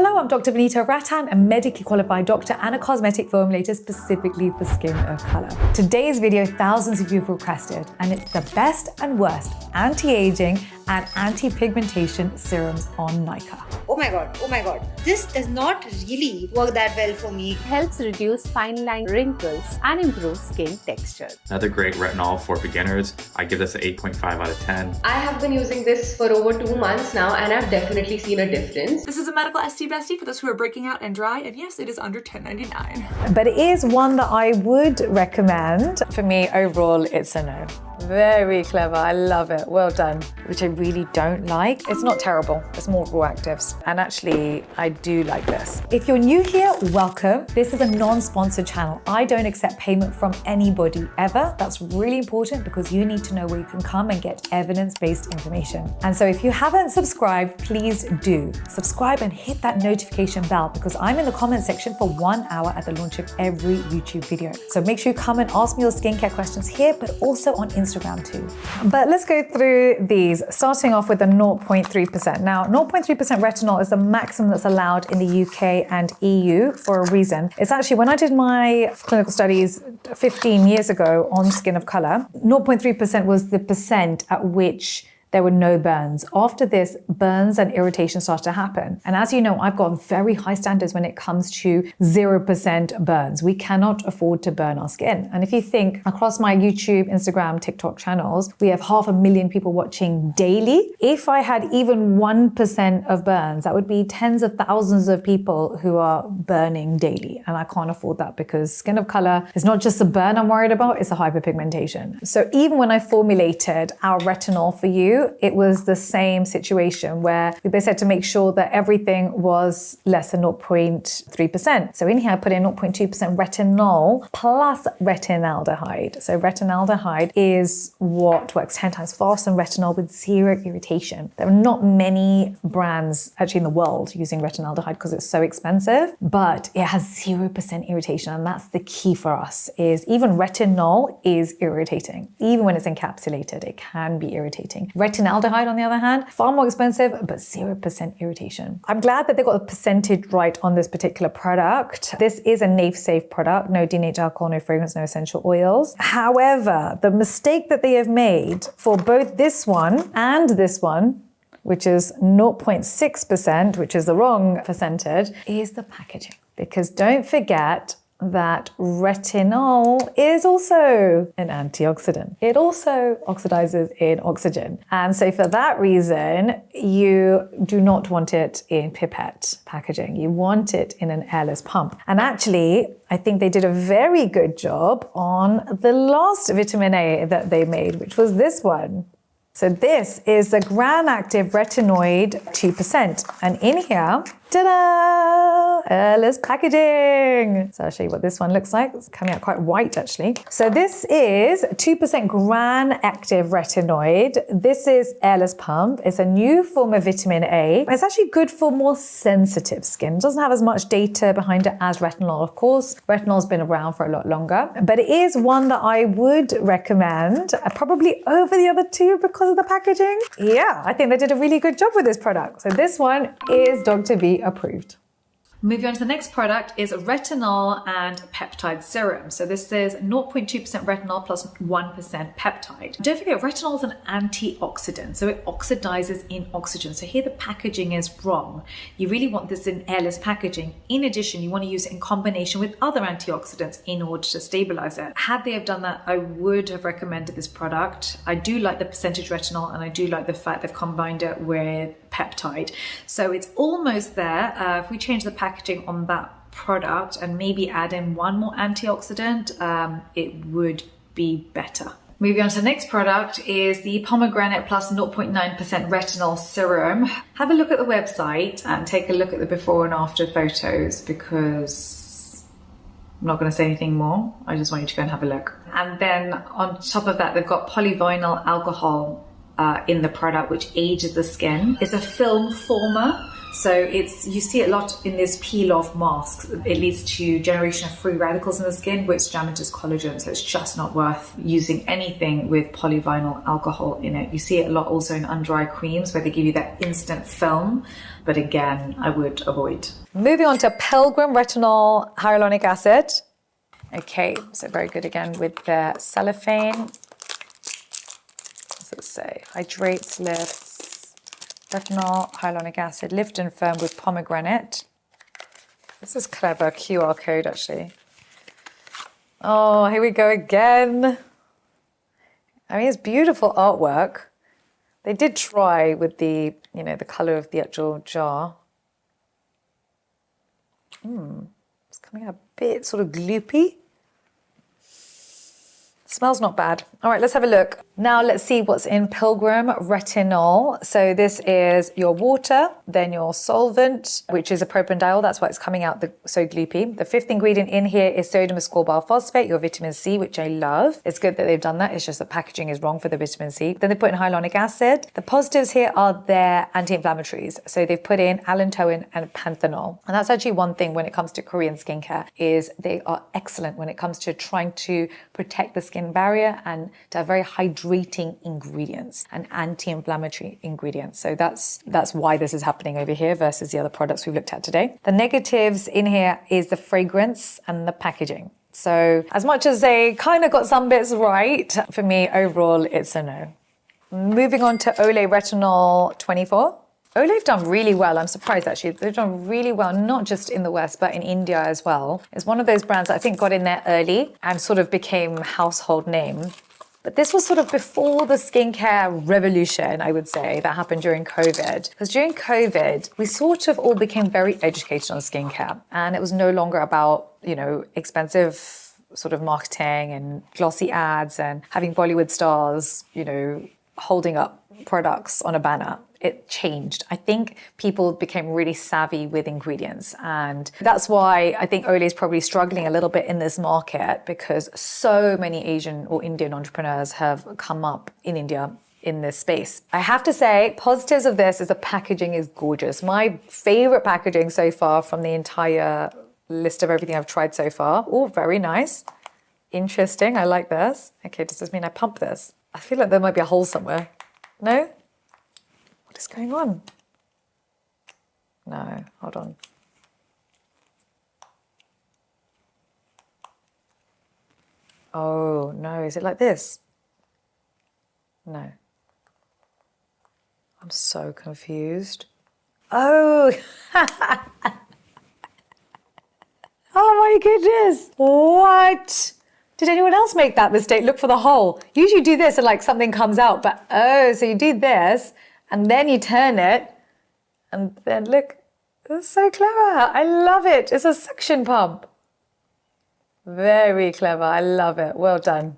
Hello, I'm Dr. Vanita Rattan, a medically qualified doctor and a cosmetic formulator specifically for skin of color. Today's video, thousands of you have requested, and it's the best and worst anti-aging and anti-pigmentation serums on NYKAA. Oh my god, this does not really work that well for me. Helps reduce fine line wrinkles and improve skin texture. Another great retinol for beginners. I give this an 8.5 out of 10. I have been using this for over 2 months now and I've definitely seen a difference. This is a medical ST bestie for those who are breaking out and dry, and yes, it is under $10.99. But it is one that I would recommend. For me, overall, it's a no. Very clever, I love it, well done. Which I really don't like. It's not terrible, it's more raw actives. And actually, I do like this. If you're new here, welcome. This is a non-sponsored channel. I don't accept payment from anybody ever. That's really important because you need to know where you can come and get evidence-based information. And so if you haven't subscribed, please do. Subscribe and hit that notification bell because I'm in the comment section for 1 hour at the launch of every YouTube video. So make sure you come and ask me your skincare questions here, but also on Instagram too. But let's go through these, starting off with the 0.3%. Now, 0.3% retinol is the maximum that's allowed in the UK and EU for a reason. It's actually, when I did my clinical studies 15 years ago on skin of color, 0.3% was the percent at which there were no burns. After this, burns and irritation started to happen. And as you know, I've got very high standards when it comes to 0% burns. We cannot afford to burn our skin. And if you think across my YouTube, Instagram, TikTok channels, we have 500,000 people watching daily. If I had even 1% of burns, that would be tens of thousands of people who are burning daily. And I can't afford that because skin of color is not just the burn I'm worried about, it's the hyperpigmentation. So even when I formulated our retinol for you, it was the same situation where we basically had to make sure that everything was less than 0.3%. So in here, I put in 0.2% retinol plus retinaldehyde. So retinaldehyde is what works 10 times faster than retinol with zero irritation. There are not many brands actually in the world using retinaldehyde because it's so expensive, but it has 0% irritation. And that's the key for us, is even retinol is irritating. Even when it's encapsulated, it can be irritating. Retinaldehyde, on the other hand, far more expensive, but 0% irritation. I'm glad that they got the percentage right on this particular product. This is a NAFE-safe product, no denatured alcohol, no fragrance, no essential oils. However, the mistake that they have made for both this one and this one, which is 0.6%, which is the wrong percentage, is the packaging. Because don't forget that retinol is also an antioxidant. It also oxidizes in oxygen. And so for that reason, you do not want it in pipette packaging. You want it in an airless pump. And actually, I think they did a very good job on the last vitamin A that they made, which was this one. So this is the gram-active retinoid 2%. And in here, ta-da! Airless packaging. So I'll show you what this one looks like. It's coming out quite white, actually. So this is 2% gram-active retinoid. This is airless pump. It's a new form of vitamin A. It's actually good for more sensitive skin. It doesn't have as much data behind it as retinol, of course. Retinol's been around for a lot longer. But it is one that I would recommend, probably over the other two because of the packaging. Yeah, I think they did a really good job with this product. So this one is Dr. V approved. Moving on to the next product is retinol and peptide serum. So this is 0.2% retinol plus 1% peptide. Don't forget, retinol is an antioxidant, so it oxidizes in oxygen. So here the packaging is wrong. You really want this in airless packaging. In addition, you want to use it in combination with other antioxidants in order to stabilize it. Had they have done that, I would have recommended this product. I do like the percentage retinol and I do like the fact they've combined it with peptide. So it's almost there. If we change the packaging on that product and maybe add in one more antioxidant, it would be better. Moving on to the next product is the pomegranate plus 0.9% retinol serum. Have a look at the website and take a look at the before and after photos because I'm not going to say anything more. I just want you to go and have a look. And then on top of that, they've got polyvinyl alcohol in the product, which ages the skin. It's a film former, So you see it a lot in this peel-off masks. It leads to generation of free radicals in the skin, which damages collagen. So it's just not worth using anything with polyvinyl alcohol in it. You see it a lot also in under-eye creams where they give you that instant film. But again, I would avoid. Moving on to Pilgrim Retinol Hyaluronic Acid. Okay, so very good again with the cellophane. What's it say? Hydrates, lifts, retinol, hyaluronic acid, lift and firm with pomegranate. This is clever QR code actually. Oh, here we go again. I mean, it's beautiful artwork. They did try with the, the color of the actual jar. It's coming out a bit sort of gloopy. Smells not bad. All right, let's have a look. Now let's see what's in Pilgrim Retinol. So this is your water, then your solvent, which is a propanediol. That's why it's coming out so gloopy. The fifth ingredient in here is sodium ascorbate phosphate, your vitamin C, which I love. It's good that they've done that. It's just the packaging is wrong for the vitamin C. Then they put in hyaluronic acid. The positives here are their anti-inflammatories. So they've put in allantoin and panthenol. And that's actually one thing when it comes to Korean skincare is they are excellent when it comes to trying to protect the skin barrier and to have very hydrating ingredients and anti-inflammatory ingredients. So that's why this is happening over here versus the other products we've looked at today. The negatives in here is the fragrance and the packaging. So as much as they kind of got some bits right, for me overall it's a no. Moving on to Olay Retinol 24. Olay've done really well. I'm surprised actually. They've done really well, not just in the West, but in India as well. It's one of those brands that I think got in there early and sort of became household name. But this was sort of before the skincare revolution, I would say, that happened during COVID. Because during COVID, we sort of all became very educated on skincare. And it was no longer about, expensive sort of marketing and glossy ads and having Bollywood stars, holding up products on a banner. It changed. I think people became really savvy with ingredients. And that's why I think Olay is probably struggling a little bit in this market because so many Asian or Indian entrepreneurs have come up in India in this space. I have to say, positives of this is the packaging is gorgeous. My favorite packaging so far from the entire list of everything I've tried so far. Oh, very nice. Interesting. I like this. Okay, does this mean I pump this? I feel like there might be a hole somewhere. No? What is going on? No, hold on. Oh, no, is it like this? No. I'm so confused. Oh! Oh my goodness! What? Did anyone else make that mistake? Look for the hole. Usually you do this and like something comes out, but oh, so you do this and then you turn it and then look, it's so clever. I love it. It's a suction pump. Very clever. I love it. Well done.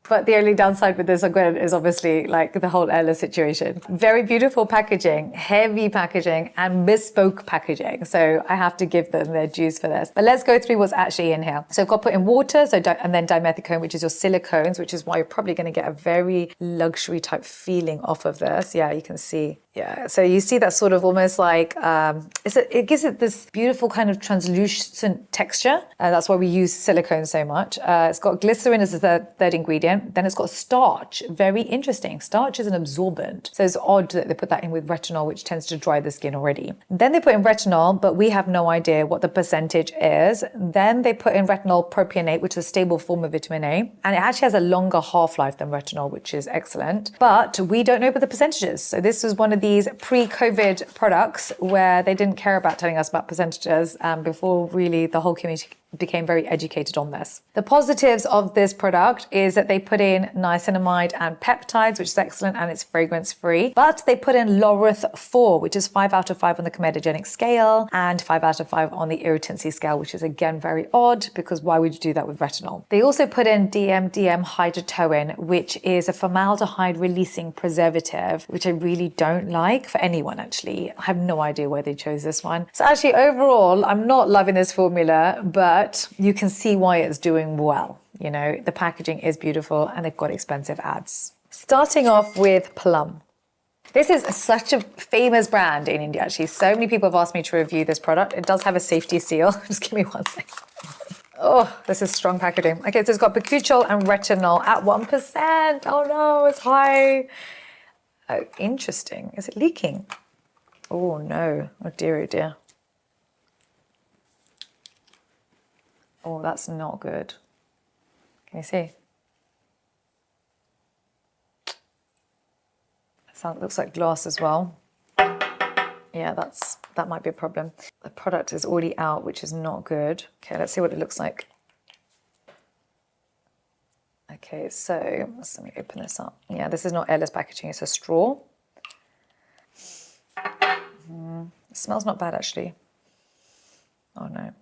But the only downside with this again is obviously like the whole airless situation. Very beautiful packaging, heavy packaging and bespoke packaging. So I have to give them their dues for this. But let's go through what's actually in here. So I've got put in water, and then dimethicone, which is your silicones, which is why you're probably going to get a very luxury type feeling off of this. Yeah, you can see. Yeah, so you see that sort of almost like, it gives it this beautiful kind of translucent texture. That's why we use silicone so much. It's got glycerin as the third ingredient. Then it's got starch. Very interesting. Starch is an absorbent. So it's odd that they put that in with retinol, which tends to dry the skin already. Then they put in retinol, but we have no idea what the percentage is. Then they put in retinol propionate, which is a stable form of vitamin A. And it actually has a longer half-life than retinol, which is excellent. But we don't know what the percentages. So this is one of these pre-COVID products where they didn't care about telling us about percentages before really the whole community became very educated on this. The positives of this product is that they put in niacinamide and peptides, which is excellent and it's fragrance free, but they put in Laureth 4, which is 5 out of 5 on the comedogenic scale and 5 out of 5 on the irritancy scale, which is again very odd because why would you do that with retinol? They also put in DMDM hydrotoin, which is a formaldehyde releasing preservative, which I really don't like for anyone actually. I have no idea why they chose this one. So actually overall, I'm not loving this formula, but you can see why it's doing well. You know, the packaging is beautiful and they've got expensive ads. Starting off with Plum. This is such a famous brand in India, actually. So many people have asked me to review this product. It does have a safety seal. Just give me 1 second. Oh, this is strong packaging. Okay, so it's got bakuchiol and retinol at 1%. Oh no, it's high. Oh, interesting. Is it leaking? Oh no. Oh dear, oh dear. Oh, that's not good. Can you see? It looks like glass as well. Yeah, that might be a problem. The product is already out, which is not good. Okay, let's see what it looks like. Okay, so let me open this up. Yeah, this is not airless packaging, it's a straw. It smells not bad, actually. Oh no.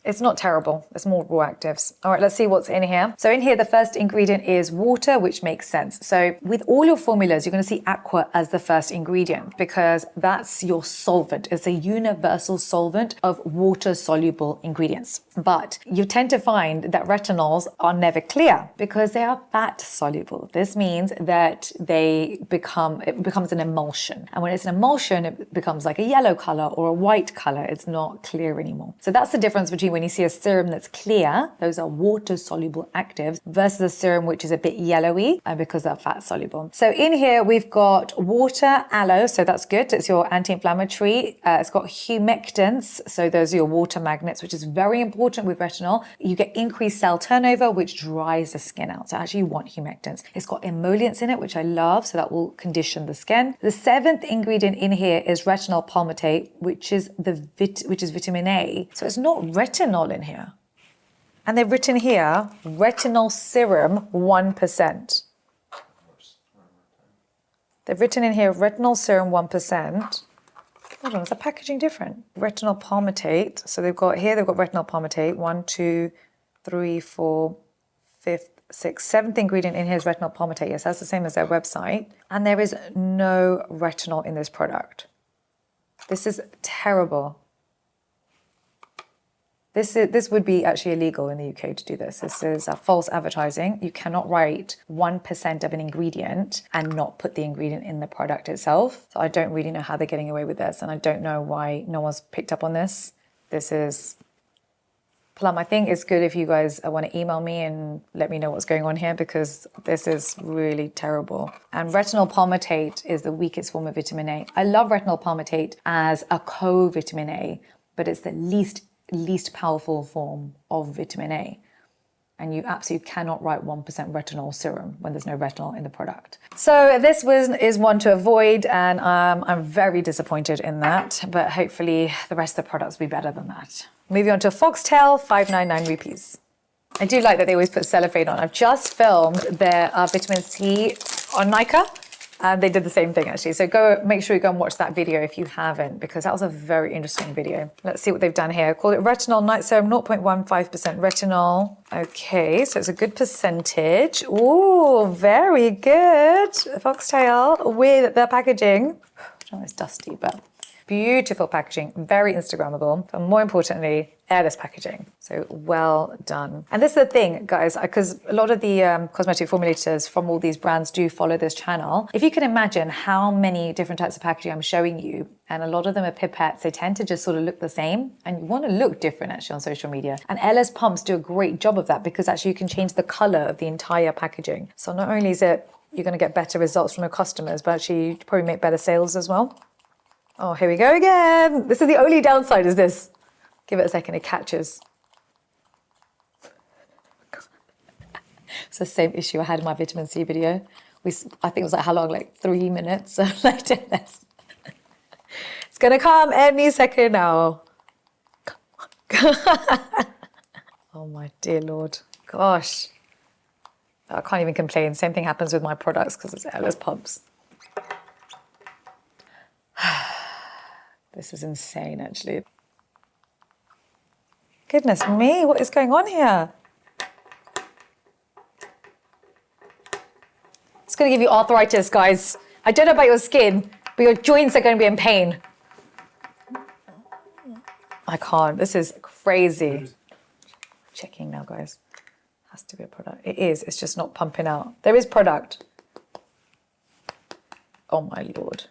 It's not terrible. It's more raw actives. All right, let's see what's in here. So in here, the first ingredient is water, which makes sense. So with all your formulas, you're going to see aqua as the first ingredient because that's your solvent. It's a universal solvent of water-soluble ingredients. But you tend to find that retinols are never clear because they are fat-soluble. This means that it becomes an emulsion. And when it's an emulsion, it becomes like a yellow color or a white color. It's not clear anymore. So that's the difference between when you see a serum that's clear, those are water-soluble actives, versus a serum which is a bit yellowy because they're fat-soluble. So in here, we've got water, aloe, so that's good. It's your anti-inflammatory. It's got humectants, so those are your water magnets, which is very important with retinol. You get increased cell turnover, which dries the skin out. So actually you want humectants. It's got emollients in it, which I love, so that will condition the skin. The 7th ingredient in here is retinol palmitate, which is vitamin A. So it's not retinol in here. And they've written here, retinol serum 1%. They've written in here, retinol serum 1%. Hold on, is the packaging different? Retinol palmitate. So they've got retinol palmitate. 1, 2, 3, 4, 5th, 6th, 7th ingredient in here is retinol palmitate. Yes, that's the same as their website. And there is no retinol in this product. This is terrible. This would be actually illegal in the UK to do this. This is false advertising. You cannot write 1% of an ingredient and not put the ingredient in the product itself. So I don't really know how they're getting away with this, and I don't know why no one's picked up on this. This is Plum. I think it's good if you guys want to email me and let me know what's going on here because this is really terrible. And retinol palmitate is the weakest form of vitamin A. I love retinol palmitate as a co-vitamin A, but it's the least powerful form of vitamin A. And you absolutely cannot write 1% retinol serum when there's no retinol in the product. So this is one to avoid, and I'm very disappointed in that, but hopefully the rest of the products will be better than that. Moving on to Foxtail, 599 rupees. I do like that they always put cellophane on. I've just filmed their vitamin C on NYKAA, and they did the same thing actually. So make sure you go and watch that video if you haven't, because that was a very interesting video. Let's see what they've done here. Call it Retinol Night Serum, 0.15% retinol. Okay, so it's a good percentage. Ooh, very good. Foxtail with the packaging. I don't know, it's dusty, but beautiful packaging, very Instagrammable, but more importantly, airless packaging. So well done. And this is the thing, guys, because a lot of the cosmetic formulators from all these brands do follow this channel. If you can imagine how many different types of packaging I'm showing you, and a lot of them are pipettes, they tend to just sort of look the same, and you want to look different actually on social media. And airless pumps do a great job of that because actually you can change the color of the entire packaging. So not only is it you're going to get better results from your customers, but actually you probably make better sales as well. Oh, here we go again. This is the only downside is this. Give it a second, it catches. It's the same issue I had in my vitamin C video. I think it was like, how long? Like 3 minutes. So I did this. It's gonna come any second now. Oh my dear Lord. Gosh. I can't even complain. Same thing happens with my products because it's airless pumps. This is insane, actually. Goodness me, what is going on here? It's going to give you arthritis, guys. I don't know about your skin, but your joints are going to be in pain. I can't. This is crazy. Checking now, guys. Has to be a product. It is. It's just not pumping out. There is product. Oh my Lord.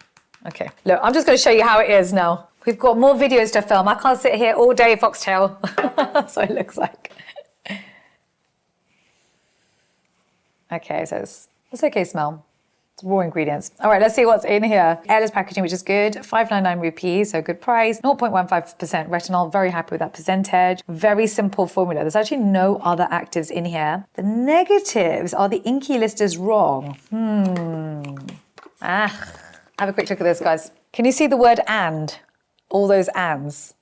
Okay, look, I'm just going to show you how it is now. We've got more videos to film. I can't sit here all day, Foxtail. That's what it looks like. Okay, so it's okay smell. It's raw ingredients. All right, let's see what's in here. Airless packaging, which is good. 599 rupees, so good price. 0.15% retinol, very happy with that percentage. Very simple formula. There's actually no other actives in here. The negatives are the inky list is wrong. Have a quick look at this, guys. Can you see the word and? All those ands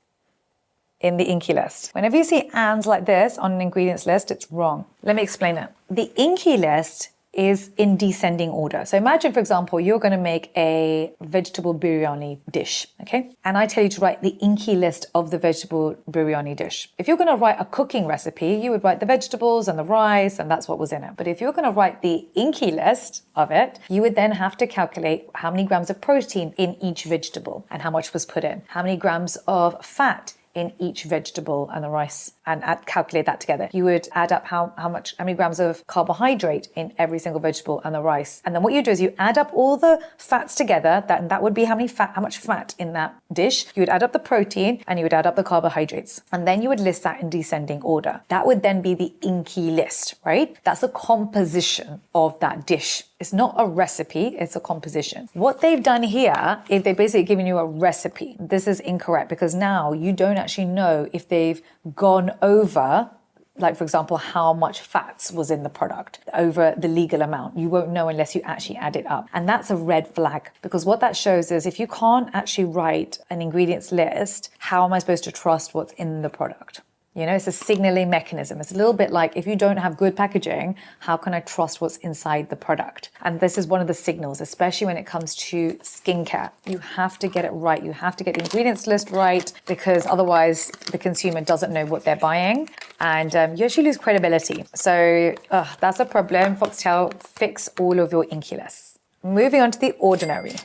in the inky list. Whenever you see ands like this on an ingredients list, it's wrong. Let me explain it. The inky list is in descending order. So imagine, for example, you're going to make a vegetable biryani dish, okay? And I tell you to write the inky list of the vegetable biryani dish. If you're going to write a cooking recipe, you would write the vegetables and the rice, and that's what was in it. But if you're going to write the inky list of it, you would then have to calculate how many grams of protein in each vegetable and how much was put in, how many grams of fat in each vegetable and the rice, and calculate that together. You would add up how many grams of carbohydrate in every single vegetable and the rice. And then what you do is you add up all the fats together, that would be how much fat in that dish. You would add up the protein and you would add up the carbohydrates. And then you would list that in descending order. That would then be the inky list, right? That's the composition of that dish. It's not a recipe, it's a composition. What they've done here is they've basically given you a recipe. This is incorrect because now you don't actually know if they've gone over, like for example, how much fats was in the product over the legal amount. You won't know unless you actually add it up. And that's a red flag, because what that shows is if you can't actually write an ingredients list, how am I supposed to trust what's in the product? You know, it's a signaling mechanism. It's a little bit like if you don't have good packaging, how can I trust what's inside the product? And this is one of the signals, especially when it comes to skincare. You have to get it right. You have to get the ingredients list right, because otherwise the consumer doesn't know what they're buying and you actually lose credibility. So that's a problem. Foxtail, fix all of your inky lists. Moving on to the ordinary.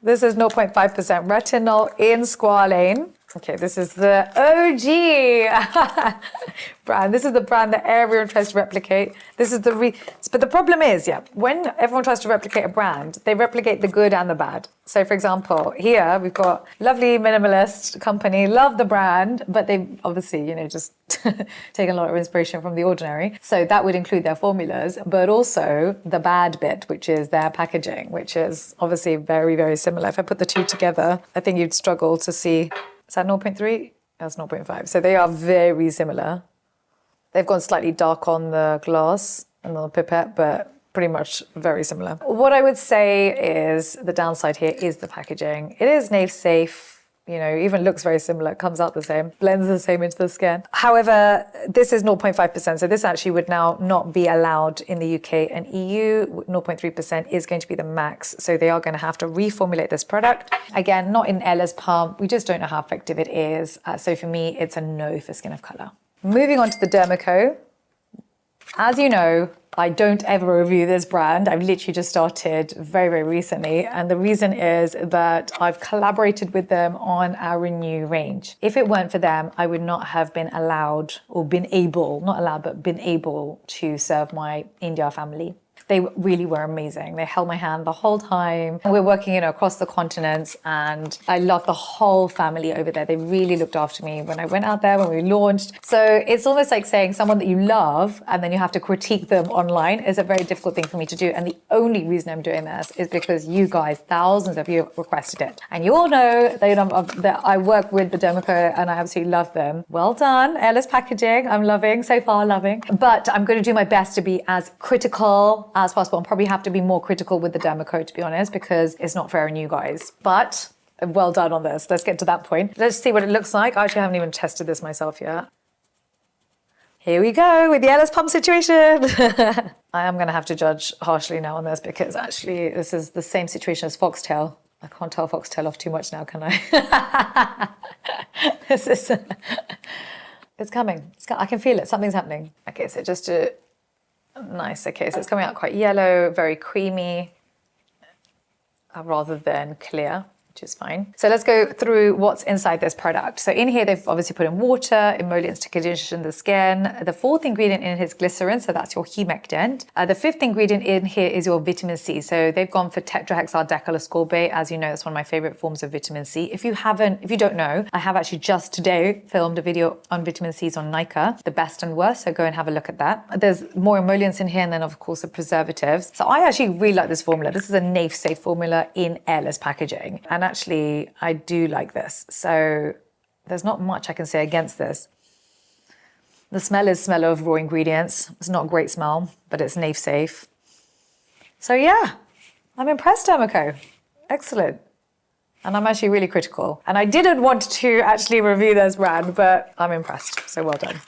This is 0.5% retinol in squalane. Okay, this is the OG brand. This is the brand that everyone tries to replicate. This is but the problem is, when everyone tries to replicate a brand, they replicate the good and the bad. So for example, here we've got lovely minimalist company, love the brand, but they obviously, just taken a lot of inspiration from The Ordinary. So that would include their formulas, but also the bad bit, which is their packaging, which is obviously very, very similar. If I put the two together, I think you'd struggle to see. Is that 0.3? That's 0.5. So they are very similar. They've gone slightly dark on the glass and on the pipette, but pretty much very similar. What I would say is the downside here is the packaging. It is nail safe. Even looks very similar, comes out the same, blends the same into the skin. However, this is 0.5%, so this actually would now not be allowed in the UK and EU. 0.3% is going to be the max, so they are going to have to reformulate this product. Again, not in airless pump, we just don't know how effective it is. So for me, it's a no for skin of colour. Moving on to the Derma Co. As you know, I don't ever review this brand. I've literally just started very, very recently. And the reason is that I've collaborated with them on our new range. If it weren't for them, I would not have been allowed or been able, not allowed, but been able to serve my India family. They really were amazing. They held my hand the whole time. We're working, across the continents, and I love the whole family over there. They really looked after me when I went out there, when we launched. So it's almost like saying someone that you love and then you have to critique them online is a very difficult thing for me to do. And the only reason I'm doing this is because you guys, thousands of you, requested it. And you all know that I work with the Derma Co and I absolutely love them. Well done. Airless packaging. I'm loving, so far loving. But I'm going to do my best to be as critical as possible, and probably have to be more critical with the Derma Co, to be honest, because it's not fair on you guys. But well done on this. Let's get to that point. Let's see what it looks like. I actually haven't even tested this myself yet. Here we go with the airless pump situation. I am going to have to judge harshly now on this, because actually this is the same situation as Foxtail. I can't tell Foxtail off too much now, can I? It's coming. I can feel it. Something's happening. Okay, so just to... Nice, okay, so it's coming out quite yellow, very creamy, rather than clear, which is fine. So let's go through what's inside this product. So in here, they've obviously put in water, emollients to condition the skin. The fourth ingredient in here is glycerin, so that's your humectant. The fifth ingredient in here is your vitamin C. So they've gone for tetrahexyldecyl-ascorbate. As you know, that's one of my favorite forms of vitamin C. If you don't know, I have actually just today filmed a video on vitamin C's on NYKAA, the best and worst. So go and have a look at that. There's more emollients in here, and then of course the preservatives. So I actually really like this formula. This is a NAFE-safe formula in airless packaging. And actually, I do like this. So there's not much I can say against this. The smell is smell of raw ingredients. It's not a great smell, but it's NAFE safe. So yeah, I'm impressed, Derma Co. Excellent. And I'm actually really critical. And I didn't want to actually review this brand, but I'm impressed. So well done.